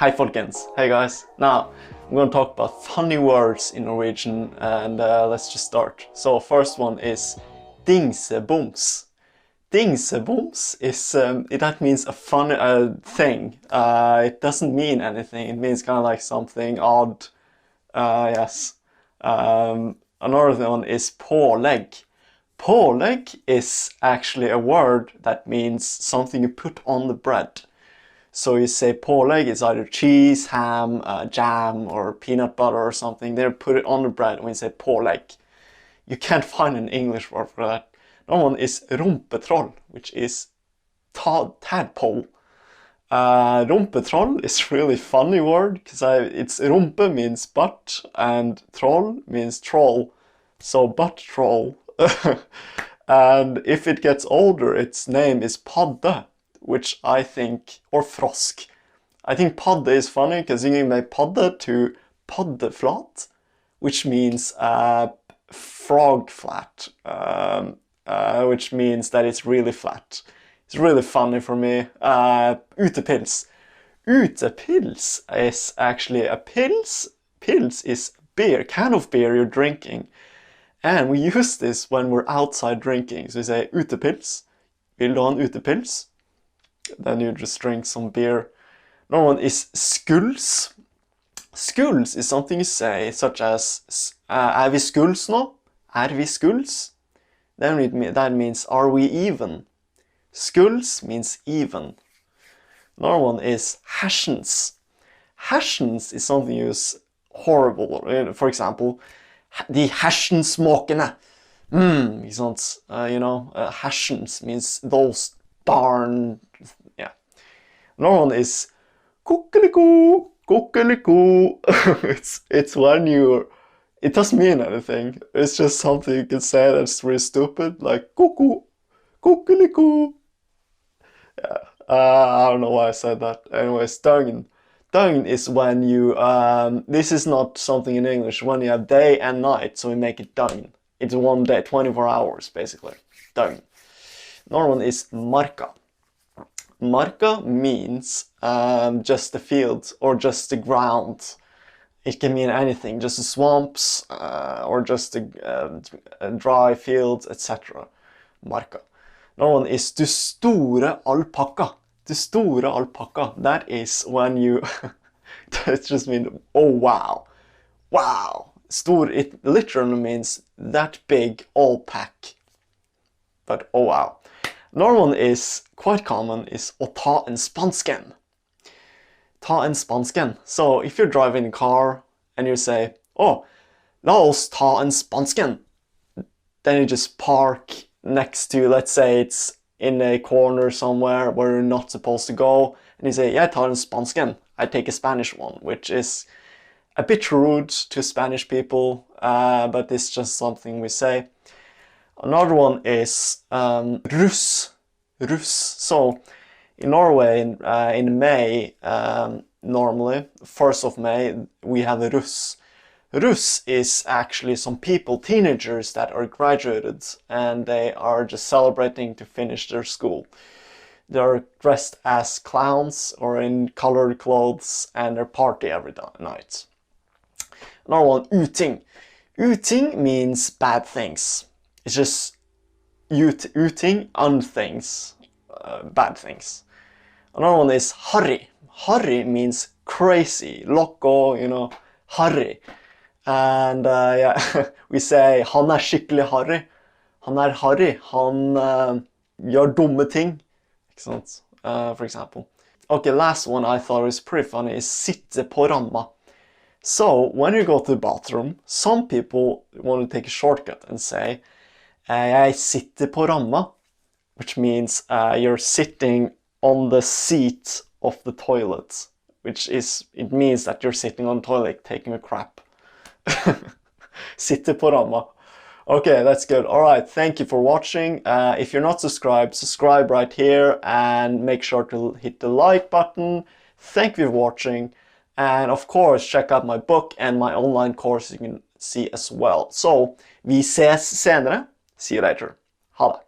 Hi folkens, hey guys. Now, I'm going to talk about funny words in Norwegian and let's just start. So first one is dingseboms. Dingseboms is, that means a funny thing. It doesn't mean anything, it means kind of like something odd. Yes. Another one is pålegg. Pålegg is actually a word that means something you put on the bread. So you say pålegg is either cheese, ham, jam, or peanut butter or something. They put it on the bread when you say pålegg. You can't find an English word for that. Another one is rumpetroll, which is tadpole. Rumpetroll is a really funny word because it's rumpe means butt and troll means troll. So butt troll. And if it gets older, its name is padde, which I think, or frosk. I think padde is funny because you can make padde to paddeflat, which means frog flat, which means that it's really flat. It's really funny for me. Utepils. Utepils is actually a pils. Pils is beer, can of beer you're drinking. And we use this when we're outside drinking. So we say utepils. Vil du ha en utepils? Then you just drink some beer. Another one is skuls. Skuls is something you say, such as er vi skuls nå? Er vi skuls? Then that means are we even? Skuls means even. Another one is hersens. Hersens is something you use horrible. For example, de hersensmakene. You know, hersens means those darn, yeah. Another one is kukkeliku, kukkeliku. It's when you, it doesn't mean anything. It's just something you can say that's really stupid, like cuckoo, kukkeliku. Yeah, I don't know why I said that. Anyways, dagen. Dagen is when you, this is not something in English, when you have day and night, so we make it dagen. It's one day, 24 hours, basically. Dagen. Another one is marka. Marka means just the fields or just the ground. It can mean anything, just the swamps or just the dry fields, etc. Marka. Another one is du store alpakka. Du store alpakka. That is when you, it just means, oh wow, wow. Stor, it literally means that big alpac. But oh wow. Another one is quite common, is å ta en spansken. Ta en spansken. So if you're driving a car and you say, oh, la oss ta en spansken. Then you just park next to, let's say it's in a corner somewhere where you're not supposed to go. And you say, yeah, ta en spansken. I take a Spanish one, which is a bit rude to Spanish people, but it's just something we say. Another one is russ. Russ. So in Norway, in May, normally, 1st of May, we have a russ. Russ is actually some people, teenagers that are graduated, and they are just celebrating to finish their school. They're dressed as clowns or in colored clothes, and they party every night. Another one, uting. Uting means bad things. It's just uting, things, bad things. Another one is harry. Harry means crazy, loco, you know, harry. And yeah, we say han skikkelig harry. Han harry. Han gjør dumme ting. For example. Okay, last one I thought was pretty funny is sitte på ramma. So when you go to the bathroom, some people want to take a shortcut and say jeg sitter på ramma, which means you're sitting on the seat of the toilet, which is, it means that you're sitting on the toilet taking a crap. Sitter på ramma. Okay, that's good. Alright, thank you for watching. If you're not subscribed, subscribe right here and make sure to hit the like button. Thank you for watching. And of course, check out my book and my online course you can see as well. So, vi ses senere. See you later. Ha det.